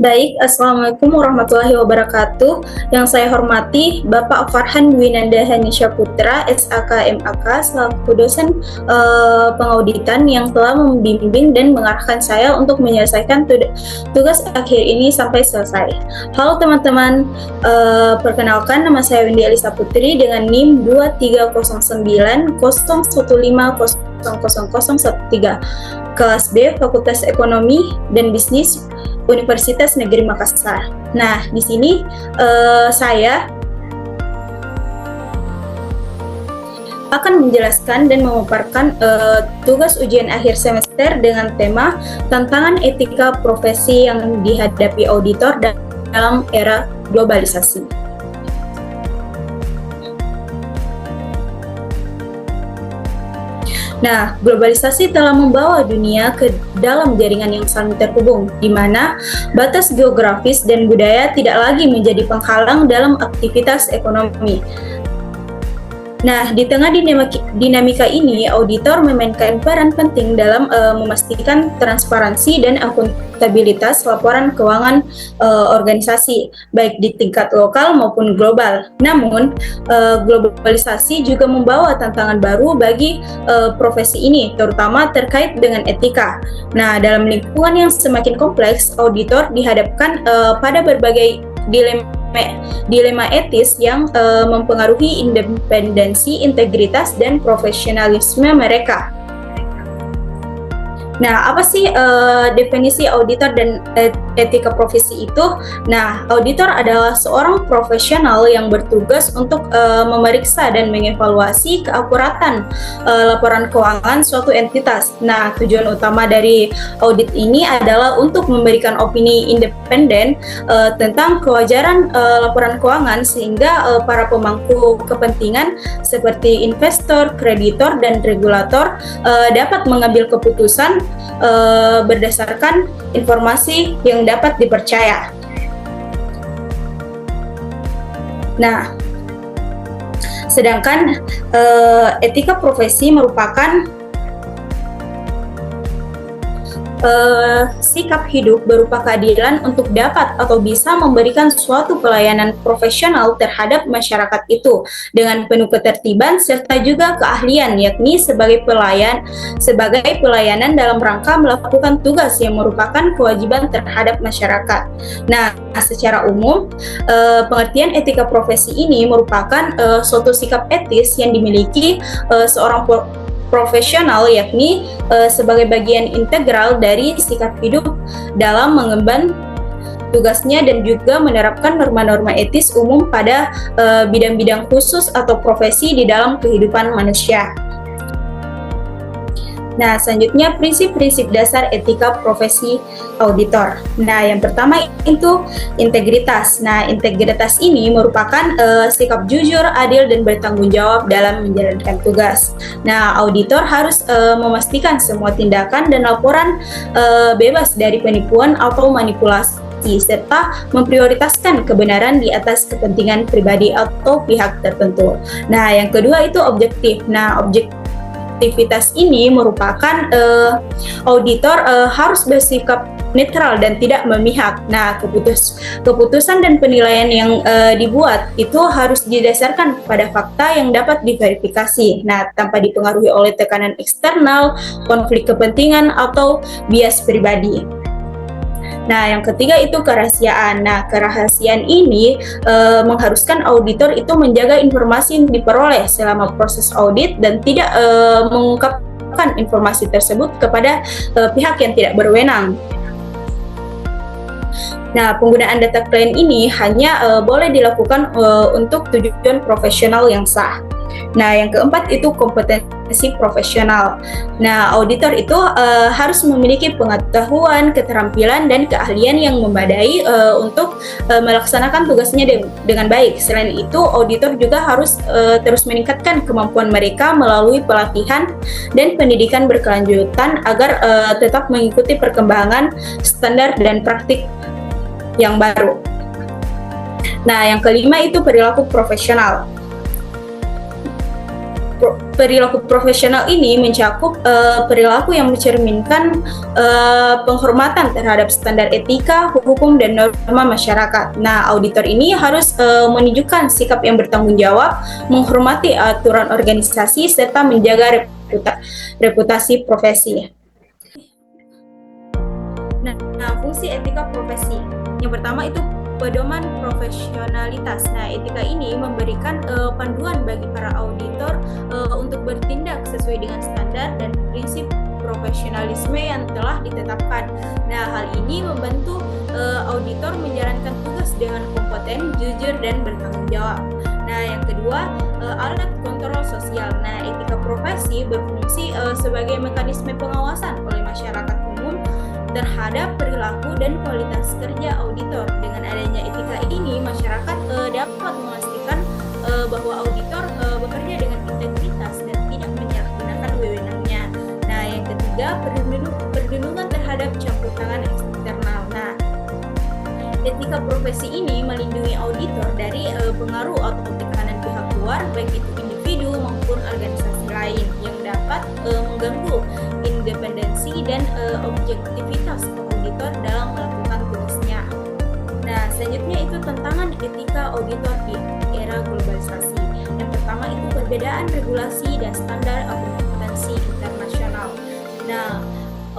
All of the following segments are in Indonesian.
Baik, Assalamualaikum warahmatullahi wabarakatuh. Yang saya hormati Bapak Farhan Dwinanda Hanisha Putra, SAK MAK, selaku dosen pengauditan yang telah membimbing dan mengarahkan saya untuk menyelesaikan tugas akhir ini sampai selesai. Halo teman-teman, perkenalkan nama saya Windy Elisa Putri dengan NIM 230901500013, kelas B, Fakultas Ekonomi dan Bisnis Universitas Negeri Makassar. Nah, di sini saya akan menjelaskan dan memaparkan tugas ujian akhir semester dengan tema tantangan etika profesi yang dihadapi auditor dalam era globalisasi. Nah, globalisasi telah membawa dunia ke dalam jaringan yang saling terhubung, di mana batas geografis dan budaya tidak lagi menjadi penghalang dalam aktivitas ekonomi. Nah, di tengah dinamika ini, auditor memainkan peran penting dalam memastikan transparansi dan akuntabilitas laporan keuangan organisasi, baik di tingkat lokal maupun global. Namun, globalisasi juga membawa tantangan baru bagi profesi ini, terutama terkait dengan etika. Nah, dalam lingkungan yang semakin kompleks, auditor dihadapkan pada berbagai dilema etis yang mempengaruhi independensi, integritas, dan profesionalisme mereka. Nah, apa sih definisi auditor dan etika profesi itu? Nah, auditor adalah seorang profesional yang bertugas untuk memeriksa dan mengevaluasi keakuratan laporan keuangan suatu entitas. Nah, tujuan utama dari audit ini adalah untuk memberikan opini independen tentang kewajaran laporan keuangan sehingga para pemangku kepentingan seperti investor, kreditor, dan regulator dapat mengambil keputusan berdasarkan informasi yang dapat dipercaya. Nah, sedangkan etika profesi merupakan sikap hidup berupa keadilan untuk dapat atau bisa memberikan suatu pelayanan profesional terhadap masyarakat itu dengan penuh ketertiban serta juga keahlian, yakni sebagai pelayanan dalam rangka melakukan tugas yang merupakan kewajiban terhadap masyarakat. Nah, secara umum pengertian etika profesi ini merupakan suatu sikap etis yang dimiliki seorang profesional, yakni sebagai bagian integral dari sikap hidup dalam mengemban tugasnya dan juga menerapkan norma-norma etis umum pada bidang-bidang khusus atau profesi di dalam kehidupan manusia. Nah, selanjutnya prinsip-prinsip dasar etika profesi auditor. Nah, yang pertama itu integritas. Nah, integritas ini merupakan sikap jujur, adil, dan bertanggung jawab dalam menjalankan tugas. Nah, auditor harus memastikan semua tindakan dan laporan bebas dari penipuan atau manipulasi serta memprioritaskan kebenaran di atas kepentingan pribadi atau pihak tertentu. Nah, yang kedua itu objektif. Nah, objektivitas ini merupakan auditor harus bersikap netral dan tidak memihak. Nah, keputusan dan penilaian yang dibuat itu harus didasarkan pada fakta yang dapat diverifikasi. Nah, tanpa dipengaruhi oleh tekanan eksternal, konflik kepentingan, atau bias pribadi. Nah, yang ketiga itu kerahasiaan. Nah, kerahasiaan ini mengharuskan auditor itu menjaga informasi yang diperoleh selama proses audit dan tidak mengungkapkan informasi tersebut kepada pihak yang tidak berwenang. Nah, penggunaan data klien ini hanya boleh dilakukan untuk tujuan profesional yang sah. Nah, yang keempat itu kompetensi profesional. Nah, auditor itu harus memiliki pengetahuan, keterampilan, dan keahlian yang memadai untuk melaksanakan tugasnya dengan baik. Selain itu, auditor juga harus terus meningkatkan kemampuan mereka melalui pelatihan dan pendidikan berkelanjutan agar tetap mengikuti perkembangan standar dan praktik yang baru. Nah, yang kelima itu perilaku profesional. perilaku profesional ini mencakup perilaku yang mencerminkan penghormatan terhadap standar etika, hukum, dan norma masyarakat. Nah, auditor ini harus menunjukkan sikap yang bertanggung jawab, menghormati aturan organisasi, serta menjaga reputasi profesi. Nah, fungsi etika profesi. Yang pertama itu pedoman profesionalitas. Nah, etika ini memberikan panduan bagi para auditor untuk bertindak sesuai dengan standar dan prinsip profesionalisme yang telah ditetapkan. Nah, hal ini membantu auditor menjalankan tugas dengan kompeten, jujur, dan bertanggung jawab. Nah, yang kedua, alat kontrol sosial. Nah, etika profesi berfungsi sebagai mekanisme pengawasan oleh masyarakat umum terhadap perilaku dan kualitas kerja auditor. Dengan adanya etika ini, masyarakat dapat memastikan bahwa auditor bekerja dengan integritas dan tidak menyalahgunakan wewenangnya. Nah, yang ketiga, perlindungan terhadap campur tangan eksternal. Nah, etika profesi ini melindungi auditor dari pengaruh atau tekanan pihak luar, baik itu individu maupun organisasi lain yang dapat mengganggu independensi dan objektivitas auditor dalam melakukan tugasnya. Nah, selanjutnya itu tantangan etika auditor di era globalisasi. Yang pertama itu perbedaan regulasi dan standar akuntansi internasional. Nah,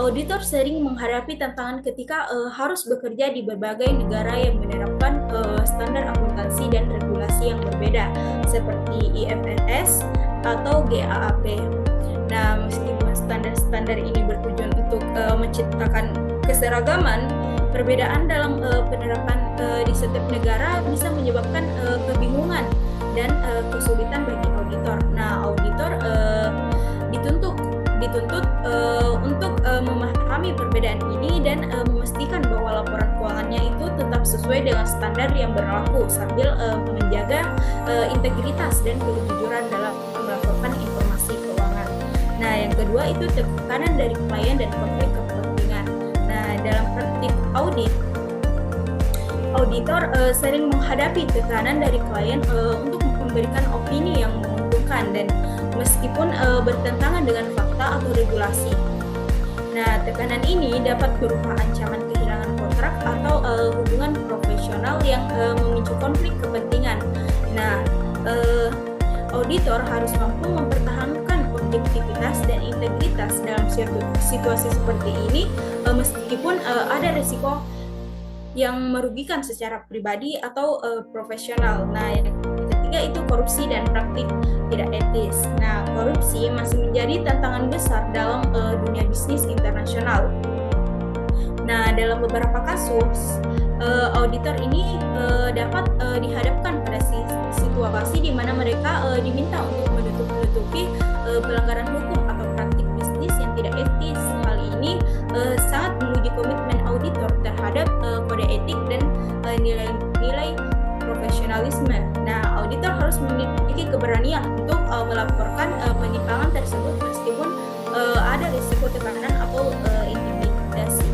auditor sering menghadapi tantangan ketika harus bekerja di berbagai negara yang menerapkan standar akuntansi dan regulasi yang berbeda, seperti IFRS atau GAAP. Nah, meskipun standar-standar ini bertujuan untuk menciptakan keseragaman, perbedaan dalam penerapan di setiap negara bisa menyebabkan kebingungan dan kesulitan bagi auditor. Nah, auditor dituntut untuk memahami perbedaan ini dan memastikan bahwa laporan keuangannya itu tetap sesuai dengan standar yang berlaku sambil menjaga integritas dan kejujuran dalam melaporkan informasi keuangan. Nah, yang kedua itu tekanan dari klien dan konflik kepentingan. Nah, dalam praktik audit, auditor sering menghadapi tekanan dari klien untuk memberikan opini yang menguntungkan dan meskipun bertentangan dengan fakta atau regulasi. Nah, tekanan ini dapat berupa ancaman kehilangan kontrak atau hubungan profesional yang memicu konflik kepentingan. Nah, auditor harus mampu mempertahankan objektivitas dan integritas dalam situasi seperti ini, meskipun ada risiko yang merugikan secara pribadi atau profesional. Nah, yang ketiga itu korupsi dan praktik tidak etis. Nah, korupsi masih menjadi tantangan besar dalam dunia bisnis internasional. Nah, dalam beberapa kasus, auditor ini dapat dihadapkan pada situasi di mana mereka diminta untuk menutupi pelanggaran hukum atau praktik bisnis yang tidak etis. Hal ini sangat menguji komitmen auditor terhadap kode etik dan nilai-nilai profesionalisme. Nah, auditor harus memiliki keberanian untuk melaporkan penyimpangan tersebut meskipun ada risiko tekanan atau intimidasi.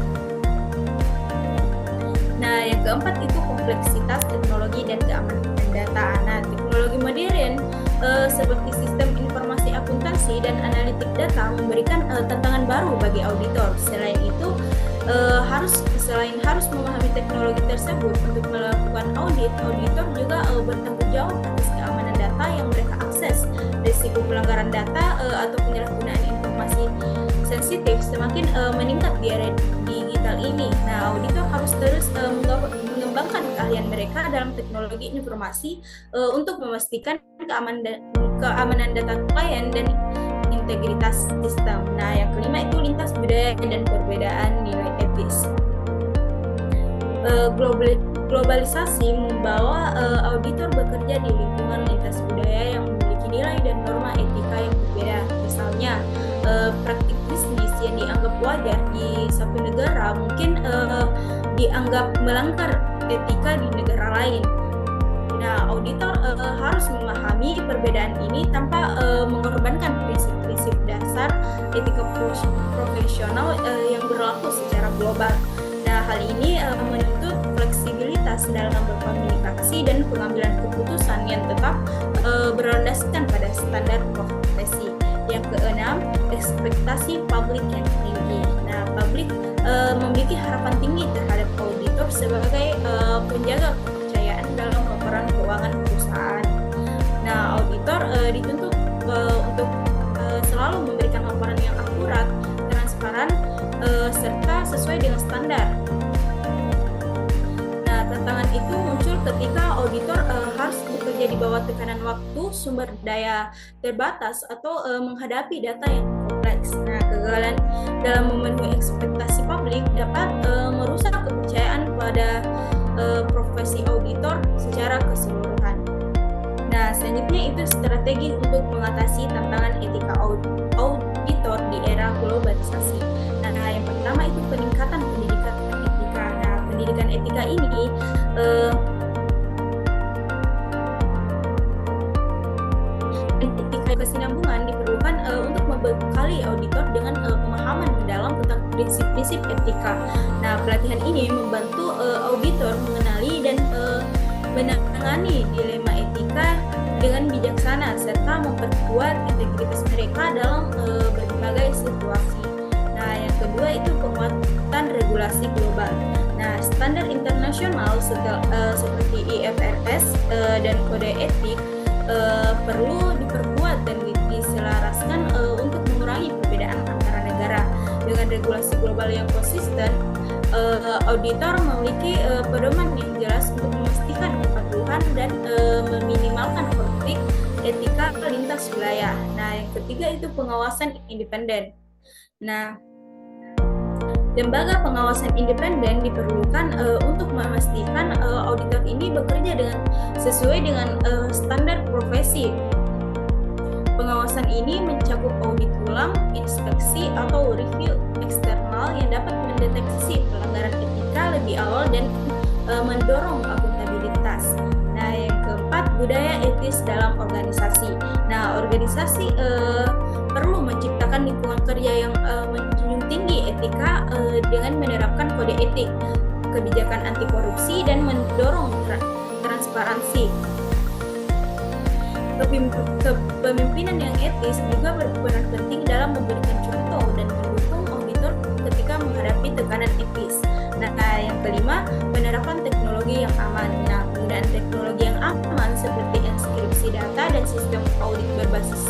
Nah, yang keempat itu kompleksitas teknologi dan keamanan data. Nah, teknologi modern seperti sistem informasi akuntansi dan analitik data memberikan tantangan baru bagi auditor. Selain itu, harus memahami teknologi tersebut untuk melakukan audit, auditor juga bertanggung jawab atas keamanan data yang mereka akses. Risiko pelanggaran data atau penyalahgunaan informasi sensitif semakin meningkat di era digital ini. Nah, auditor harus terus mengembangkan keahlian mereka dalam teknologi informasi untuk memastikan keamanan data klien dan integritas sistem. Nah, yang kelima itu lintas budaya dan perbedaan nilai etis. Globalisasi membawa auditor bekerja di lingkungan lintas budaya yang memiliki nilai dan norma etika yang berbeda. Misalnya, praktik bisnis yang dianggap wajar di satu negara mungkin dianggap melanggar etika di negara lain. Nah, auditor harus memahami perbedaan ini tanpa mengorbankan prinsip-prinsip dasar etika profesional yang berlaku secara global. Nah, hal ini menuntut fleksibilitas dalam berkomunikasi dan pengambilan keputusan yang tetap berlandaskan pada standar profesi. Yang keenam, ekspektasi publik yang tinggi. Nah, publik memiliki harapan tinggi terhadap auditor sebagai penjaga kepercayaan dalam laporan keuangan perusahaan. Nah, auditor dituntut untuk selalu memberikan laporan yang akurat, transparan, serta sesuai dengan standar. Nah, tantangan itu muncul ketika auditor harus bekerja di bawah tekanan waktu, sumber daya terbatas, atau menghadapi data yang kompleks. Nah, kegagalan dalam memenuhi ekspektasi publik dapat merusak kepercayaan pada profesi auditor secara keseluruhan. Nah, selanjutnya itu strategi untuk mengatasi tantangan etika auditor di era globalisasi. Nah, yang pertama itu peningkatan pendidikan etika. Nah, pendidikan etika ini etika kesinambungan diperlukan untuk membekali auditor dengan pemahaman mendalam tentang prinsip-prinsip etika. Nah, pelatihan ini membantu auditor mengenali dan menangani dilema etika dengan bijaksana serta memperkuat integritas mereka dalam berbagai situasi. Nah, yang kedua itu penguatan regulasi global. Nah, standar internasional seperti IFRS dan kode etik perlu diperkuat dan diselaraskan untuk mengurangi perbedaan antara negara. Dengan regulasi global yang konsisten, auditor memiliki pedoman yang jelas untuk memastikan kepatuhan dan meminimalkan konflik etika lintas wilayah. Nah, yang ketiga itu pengawasan independen. Nah, lembaga pengawasan independen diperlukan untuk memastikan auditor ini bekerja sesuai dengan standar profesi. Pengawasan ini mencakup audit ulang, inspeksi, atau review eksternal yang dapat mendeteksi pelanggaran etika lebih awal dan mendorong akuntabilitas. Nah, yang keempat, budaya etis dalam organisasi. Nah, organisasi perlu menciptakan lingkungan kerja yang menjunjung tinggi etika dengan menerapkan kode etik, kebijakan anti korupsi, dan mendorong transparansi. Kepemimpinan yang etis juga berperan penting dalam memberikan contoh dan mendukung auditor ketika menghadapi tekanan etis. Nah, yang kelima, penerapan teknologi yang aman. Nah, penggunaan teknologi yang aman seperti enkripsi data dan sistem audit berbasis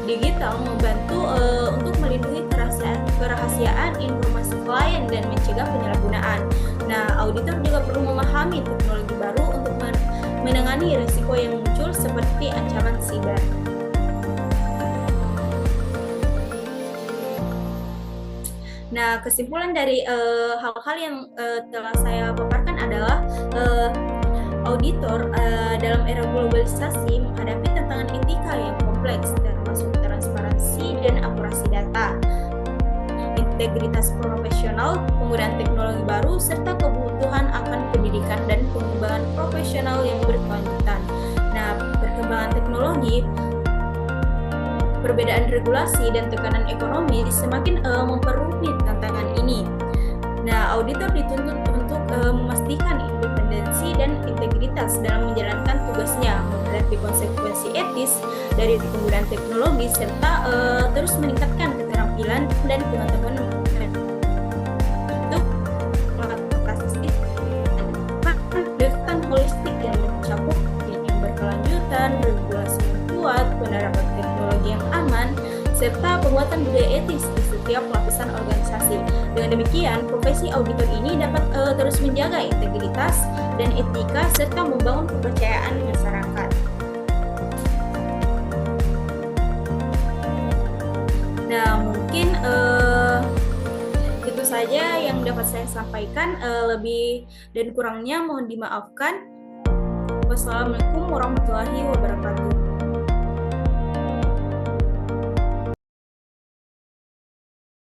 digital membantu untuk melindungi kerahasiaan informasi klien dan mencegah penyalahgunaan. Nah, auditor juga perlu memahami teknologi baru untuk menangani risiko yang muncul seperti ancaman siber. Nah, kesimpulan dari hal-hal yang telah saya paparkan adalah auditor dalam era globalisasi menghadapi tantangan etika yang kompleks, termasuk transparansi dan akurasi data, integritas profesional, penggunaan teknologi baru, serta kebutuhan akan pendidikan dan pengembangan profesional yang berkelanjutan. Nah, perkembangan teknologi, perbedaan regulasi, dan tekanan ekonomi semakin memperumit tantangan ini. Nah, auditor dituntut untuk memastikan independensi dan integritas dalam menjalankan tugasnya, menghadapi konsekuensi etis dari penggunaan teknologi, serta terus meningkatkan keterampilan dan pengetahuan untuk mengatasi pendekatan holistik yang mencakup yang berkelanjutan, regulasi yang kuat, penerapan teknologi yang aman, serta penguatan budaya etis di setiap lapisan organisasi. Dengan demikian, profesi auditor ini dapat terus menjaga integritas dan etika serta membangun kepercayaan masyarakat. Nah, mungkin itu saja yang dapat saya sampaikan. Lebih dan kurangnya mohon dimaafkan. Wassalamualaikum warahmatullahi wabarakatuh.